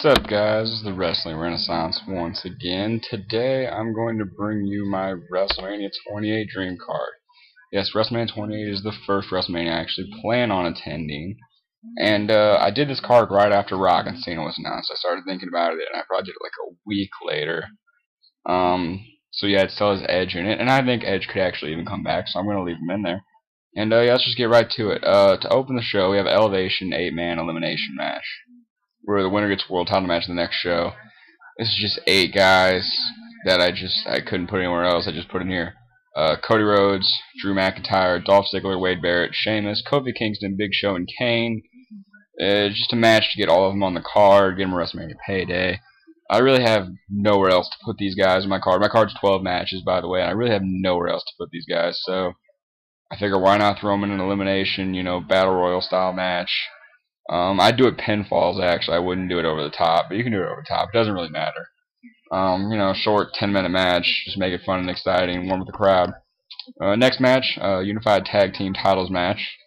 up, guys? This is the Wrestling Renaissance once again. Today I'm going to bring you my WrestleMania 28 dream card. Yes, WrestleMania 28 is the first WrestleMania I actually plan on attending. And I did this card right after Rock and Cena was announced. I started thinking about it, and I probably did it like a week later. So yeah, it still has Edge in it, and I think Edge could actually even come back, so I'm going to leave him in there. And yeah, let's just get right to it. To open the show, we have Elevation 8-man elimination match, where the winner gets world title match in the next show. This is just 8 guys that I couldn't put anywhere else. I just put in here. Cody Rhodes, Drew McIntyre, Dolph Ziggler, Wade Barrett, Sheamus, Kofi Kingston, Big Show, and Kane. Just a match to get all of them on the card, get them a WrestleMania payday. I really have nowhere else to put these guys on my card. My card's 12 matches, by the way, and I really have nowhere else to put these guys. So I figure why not throw them in an elimination, battle royal style match. I'd do it pinfalls, actually. I wouldn't do it over the top, but you can do it over the top. It doesn't really matter. Short 10-minute match. Just make it fun and exciting. Warm with the crowd. Next match, Unified Tag Team Titles match.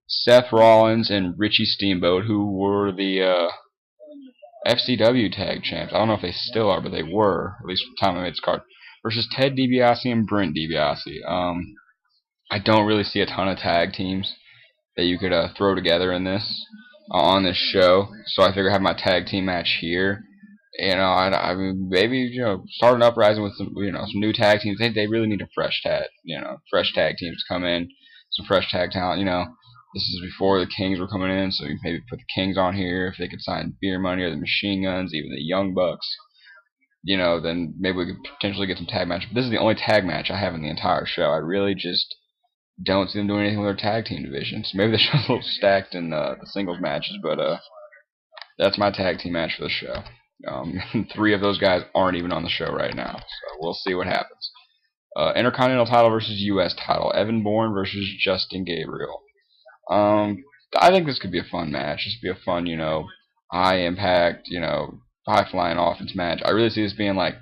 Seth Rollins and Richie Steamboat, who were the FCW Tag Champs. I don't know if they still are, but they were, at least from the time I made this card. Versus Ted DiBiase and Brent DiBiase. I don't really see a ton of tag teams that you could throw together in this. On this show, so I figure I have my tag team match here. I mean, maybe start an uprising with some some new tag teams. They really need a fresh tag teams to come in, some fresh tag talent. This is before the Kings were coming in, so you maybe put the Kings on here if they could sign Beer Money or the Machine Guns, even the Young Bucks. Then maybe we could potentially get some tag match. But this is the only tag match I have in the entire show. I really just don't see them doing anything with their tag team divisions. Maybe the show's a little stacked in the singles matches, but that's my tag team match for the show. 3 of those guys aren't even on the show right now, so we'll see what happens. Intercontinental title versus U.S. title. Evan Bourne versus Justin Gabriel. I think this could be a fun match. This could be a fun, high impact, high flying offense match. I really see this being like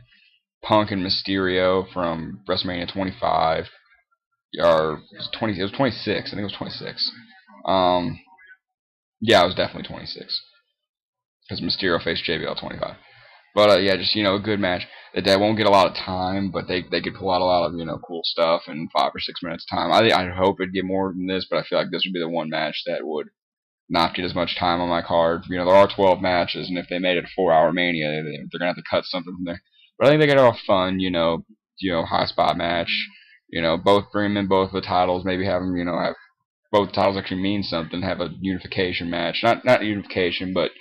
Punk and Mysterio from WrestleMania 25. Or it was 26. I think it was 26. Yeah, it was definitely 26. Because Mysterio faced JBL 25. But yeah, just a good match. That won't get a lot of time, but they could pull out a lot of cool stuff in 5 or 6 minutes time. I hope it'd get more than this, but I feel like this would be the one match that would not get as much time on my card. There are 12 matches, and if they made it a 4-hour Mania, they're gonna have to cut something from there. But I think they could have a fun, high spot match. Both bring them in both the titles. Maybe have them, have both titles actually mean something. Have a unification match, not unification, but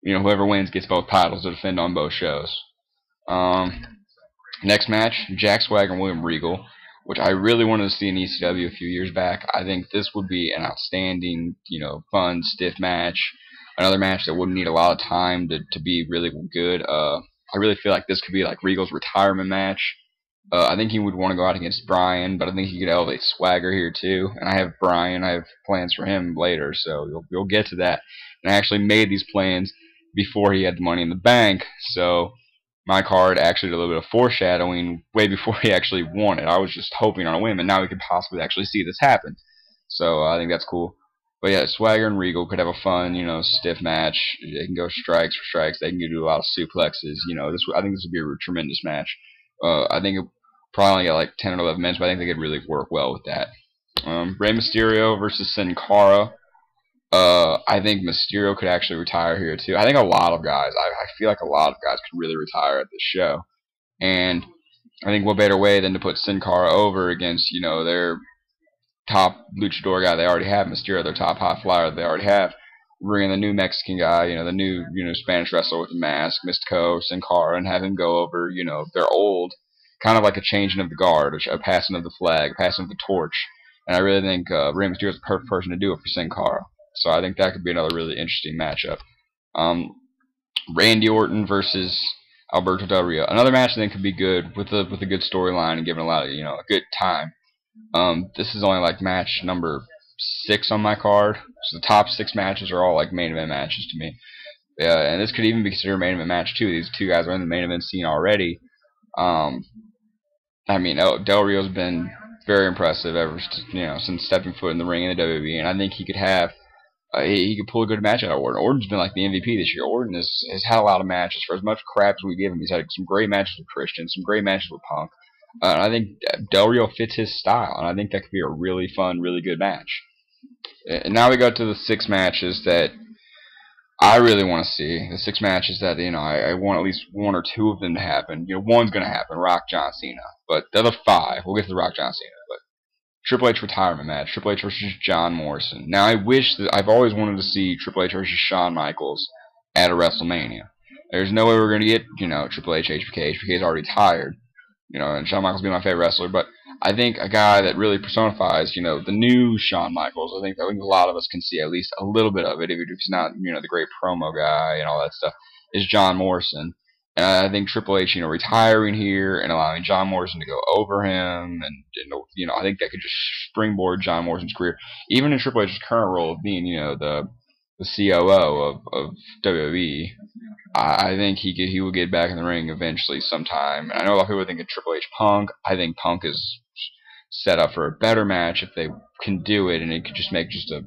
whoever wins gets both titles to defend on both shows. Next match, Jack Swagger and William Regal, which I really wanted to see in ECW a few years back. I think this would be an outstanding, fun, stiff match. Another match that wouldn't need a lot of time to be really good. I really feel like this could be like Regal's retirement match. I think he would want to go out against Bryan, but I think he could elevate Swagger here too. And I have Bryan. I have plans for him later, so you'll get to that. And I actually made these plans before he had the Money in the Bank, so my card actually did a little bit of foreshadowing way before he actually won it. I was just hoping on a win, and now we could possibly actually see this happen. So I think that's cool. But yeah, Swagger and Regal could have a fun, stiff match. They can go strikes for strikes. They can do a lot of suplexes. I think this would be a tremendous match. I think it probably only got like 10 or 11 minutes, but I think they could really work well with that. Rey Mysterio versus Sin Cara. I think Mysterio could actually retire here too. I think a lot of guys, I feel like a lot of guys could really retire at this show. And I think what better way than to put Sin Cara over against, their top luchador guy they already have, Mysterio, their top high flyer they already have. Bring in the new Mexican guy, the new, Spanish wrestler with a mask, Mystico, Sin Cara, and have him go over, their old, kind of like a changing of the guard, a passing of the flag, passing of the torch. And I really think Rey Mysterio is the perfect person to do it for Sin Cara. So I think that could be another really interesting matchup. Randy Orton versus Alberto Del Rio. Another match I think could be good with a good storyline and giving a lot of a good time. This is only like match number 6 on my card. So the top 6 matches are all like main event matches to me. And this could even be considered a main event match too. These 2 guys are in the main event scene already. Del Rio's been very impressive ever since stepping foot in the ring in the WWE, and I think he could have he could pull a good match out of Orton. Orton's been like the MVP this year. Orton has had a lot of matches. For as much crap as we give him, he's had some great matches with Christian, some great matches with Punk. And I think Del Rio fits his style, and I think that could be a really fun, really good match. And now we go to the 6 matches that I really want to see. The 6 matches that I want at least 1 or 2 of them to happen. One's gonna happen, Rock, John Cena. But the other 5, we'll get to the Rock, John Cena. But Triple H retirement match, Triple H versus John Morrison. Now I wish that I've always wanted to see Triple H versus Shawn Michaels at a WrestleMania. There's no way we're gonna get Triple H, HBK. HBK's already retired. And Shawn Michaels being my favorite wrestler, but I think a guy that really personifies, the new Shawn Michaels. I think a lot of us can see at least a little bit of it, even if he's not, the great promo guy and all that stuff, is John Morrison. And I think Triple H, retiring here and allowing John Morrison to go over him, and I think that could just springboard John Morrison's career, even in Triple H's current role of being, the COO of WWE. I think he will get back in the ring eventually sometime. And I know a lot of people think of Triple H Punk. I think Punk is set up for a better match if they can do it, and it could just make just a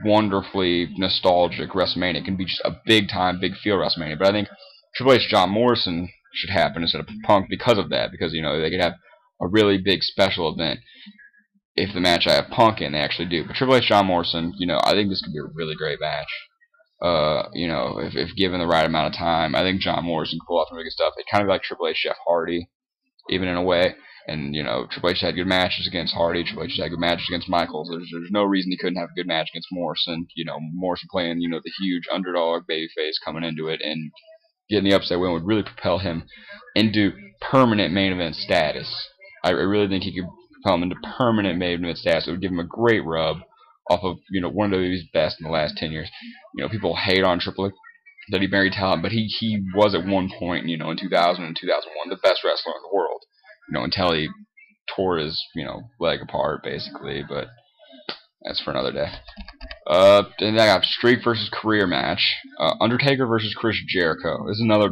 wonderfully nostalgic WrestleMania. It can be just a big time, big feel WrestleMania. But I think Triple H John Morrison should happen instead of Punk because of that, because they could have a really big special event if the match I have Punk in they actually do. But Triple H John Morrison, I think this could be a really great match. If given the right amount of time, I think John Morrison can pull off some really good stuff. It kind of be like Triple H Jeff Hardy, even in a way. And Triple H had good matches against Hardy. Triple H had good matches against Michaels. There's no reason he couldn't have a good match against Morrison. Morrison playing the huge underdog babyface coming into it and getting the upset win would really propel him into permanent main event status. I really think he could propel him into permanent main event status. It would give him a great rub off of one of WWE's best in the last 10 years. People hate on Triple H that he buried talent, but he was at one point, in 2000 and 2001, the best wrestler in the world. Until he tore his leg apart basically, but that's for another day. And I got Streak versus Career match, Undertaker versus Chris Jericho. This is another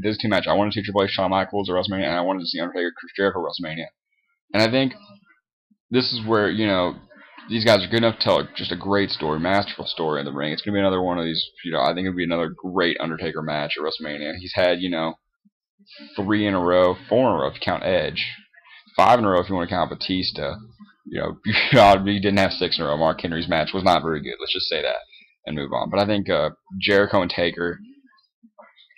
this 2 match. I wanted to see Triple H Shawn Michaels at WrestleMania, and I wanted to see Undertaker Chris Jericho at WrestleMania. And I think this is where these guys are good enough to tell just a great story, masterful story in the ring. It's gonna be another one of these. I think it'll be another great Undertaker match at WrestleMania. He's had 3 in a row, 4 in a row if you count Edge, 5 in a row if you want to count Batista. He didn't have 6 in a row. Mark Henry's match was not very good. Let's just say that and move on. But I think Jericho and Taker,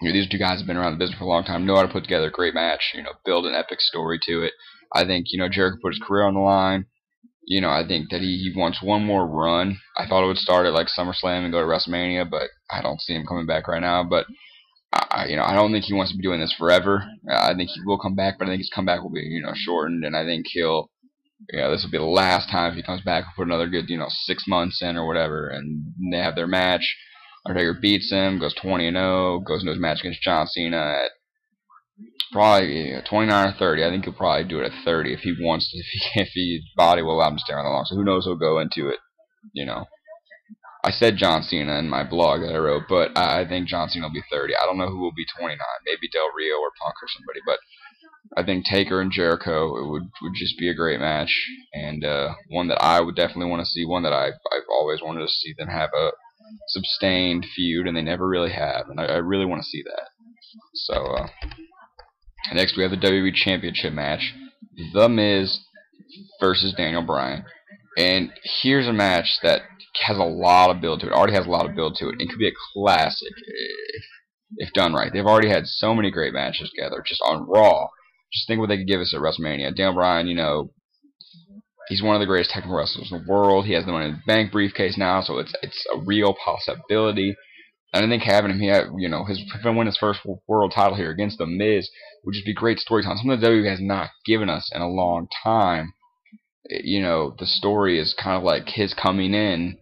these 2 guys have been around the business for a long time, know how to put together a great match, build an epic story to it. I think, Jericho put his career on the line. I think that he wants one more run. I thought it would start at like SummerSlam and go to WrestleMania, but I don't see him coming back right now. But I don't think he wants to be doing this forever. I think he will come back, but I think his comeback will be, shortened, and I think this will be the last time if he comes back. He'll put another good, 6 months in or whatever, and they have their match. Undertaker beats him, goes 20-0, goes into his match against John Cena at probably 29 or 30. I think he'll probably do it at 30 if he wants to, if his body will allow him to stay on that long. So who knows, he'll go into it, I said John Cena in my blog that I wrote, but I think John Cena will be 30. I don't know who will be 29. Maybe Del Rio or Punk or somebody, but I think Taker and Jericho would just be a great match, and one that I would definitely want to see, one that I've always wanted to see them have a sustained feud, and they never really have, and I really want to see that. So next we have the WWE Championship match, The Miz versus Daniel Bryan. And here's a match that has a lot of build to it. Already has a lot of build to it. It could be a classic if done right. They've already had so many great matches together, just on Raw. Just think what they could give us at WrestleMania. Daniel Bryan, he's one of the greatest technical wrestlers in the world. He has the Money in the Bank briefcase now, so it's a real possibility. And I think having him here, win his first world title here against The Miz would just be great storytelling. Something that WWE has not given us in a long time. The story is kind of like his coming in,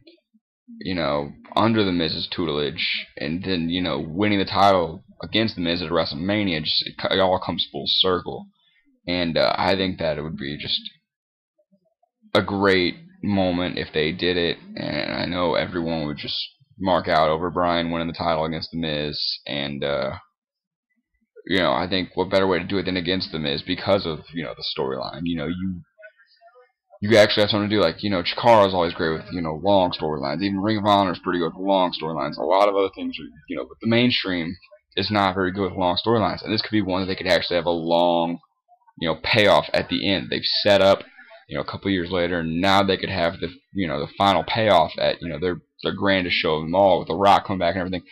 under The Miz's tutelage, and then, winning the title against The Miz at WrestleMania. It all comes full circle. And I think that it would be just a great moment if they did it. And I know everyone would just mark out over Bryan winning the title against The Miz. And, I think what better way to do it than against The Miz because of, the storyline. you actually have something to do. Like, Chikara's always great with, long storylines. Even Ring of Honor is pretty good with long storylines. A lot of other things are, but the mainstream is not very good with long storylines. And this could be one that they could actually have a long, payoff at the end. They've set up, a couple years later, and now they could have the, the final payoff at, their grandest show of them all, with The Rock coming back and everything.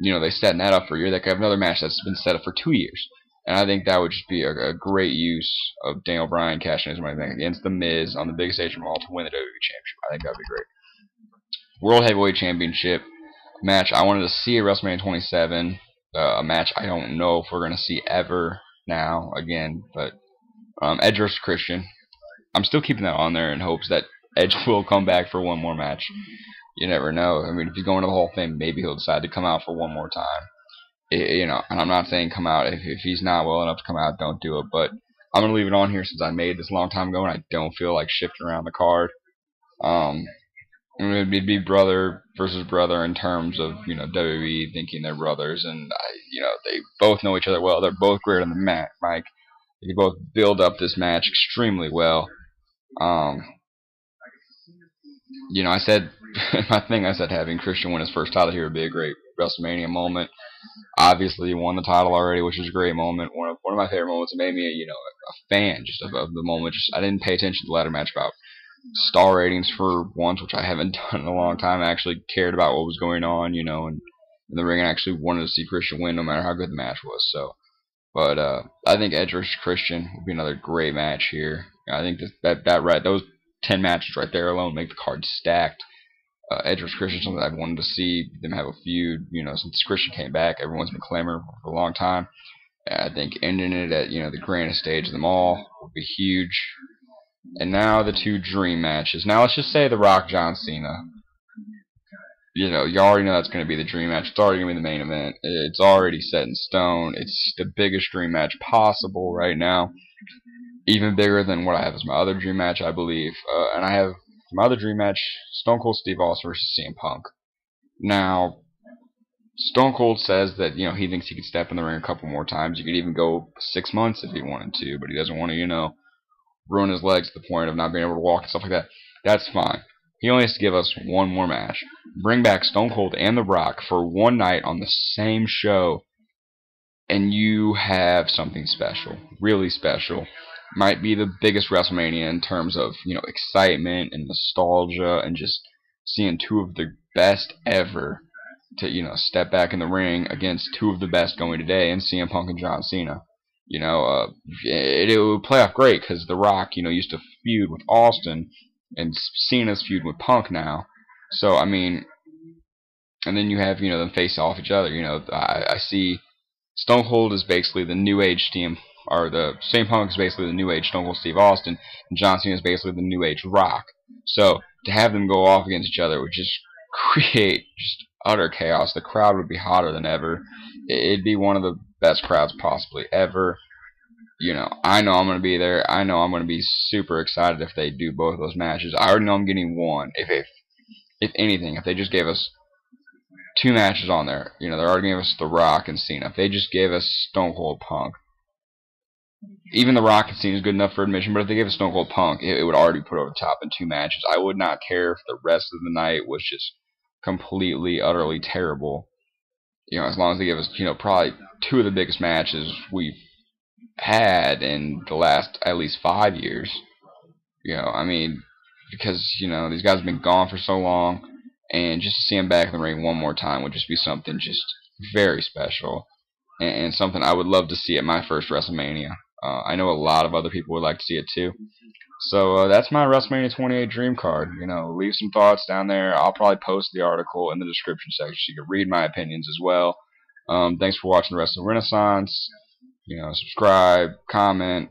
They setting that up for a year. They could have another match that's been set up for 2 years. And I think that would just be a great use of Daniel Bryan cashing his money back against The Miz on the biggest stage of all to win the WWE Championship. I think that would be great. World Heavyweight Championship match. I wanted to see at WrestleMania 27. A match I don't know if we're going to see ever now again. But Edge vs. Christian. I'm still keeping that on there in hopes that Edge will come back for one more match. You never know. I mean, if he's going to the Hall of Fame, maybe he'll decide to come out for one more time. And I'm not saying come out. If he's not well enough to come out, don't do it. But I'm going to leave it on here since I made this a long time ago, and I don't feel like shifting around the card. It'd be brother versus brother in terms of, WWE thinking they're brothers, and, they both know each other well. They're both great on the mat, Mike. They both build up this match extremely well. I said, I said having Christian win his first title here would be a great WrestleMania moment. Obviously, he won the title already, which was a great moment. One of my favorite moments. It made me, a fan just of the moment. I didn't pay attention to the ladder match about star ratings for once, which I haven't done in a long time. I actually cared about what was going on, and in the ring, and actually wanted to see Christian win, no matter how good the match was. So, but I think Edge vs. Christian would be another great match here. I think those 10 matches right there alone make the card stacked. Edge vs. Christian, something I've wanted to see them have a feud. Since Christian came back, everyone's been clamoring for a long time. I think ending it at the grandest stage of them all would be huge. And now the two dream matches. Now let's just say The Rock, John Cena. You already know that's going to be the dream match. It's already going to be the main event. It's already set in stone. It's the biggest dream match possible right now. Even bigger than what I have as my other dream match, I believe. And I have my other dream match, Stone Cold Steve Austin versus CM Punk. Now, Stone Cold says that, he thinks he could step in the ring a couple more times. You could even go 6 months if he wanted to, but he doesn't want to, ruin his legs to the point of not being able to walk and stuff like that. That's fine. He only has to give us one more match. Bring back Stone Cold and The Rock for one night on the same show, and you have something special. Really special. Might be the biggest WrestleMania in terms of, excitement and nostalgia and just seeing two of the best ever to, step back in the ring against two of the best going today, and CM Punk and John Cena. It would play off great because The Rock, used to feud with Austin, and Cena's feud with Punk now. So, I mean, and then you have, them face off each other. I see Stone Cold is basically the new age CM Punk is basically the new age Stone Cold Steve Austin, and John Cena is basically the new age Rock. So, to have them go off against each other would just create just utter chaos. The crowd would be hotter than ever. It'd be one of the best crowds possibly ever. I know I'm going to be there. I know I'm going to be super excited if they do both of those matches. I already know I'm getting one. If anything, if they just gave us 2 matches on there, they're already giving us The Rock and Cena. If they just gave us Stone Cold Punk, even The Rock and Cena is good enough for admission, but if they gave us Stone Cold Punk, it would already put over the top in 2 matches. I would not care if the rest of the night was just completely, utterly terrible. As long as they give us, probably 2 of the biggest matches we've had in the last at least 5 years. Because, these guys have been gone for so long, and just to see them back in the ring one more time would just be something just very special, and something I would love to see at my first WrestleMania. I know a lot of other people would like to see it too. So that's my WrestleMania 28 dream card. Leave some thoughts down there. I'll probably post the article in the description section so you can read my opinions as well. Thanks for watching the Wrestling Renaissance. Subscribe, comment,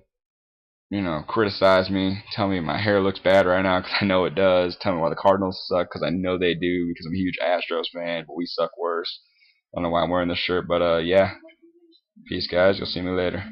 criticize me. Tell me my hair looks bad right now because I know it does. Tell me why the Cardinals suck because I know they do because I'm a huge Astros fan, but we suck worse. I don't know why I'm wearing this shirt, but yeah. Peace, guys. You'll see me later.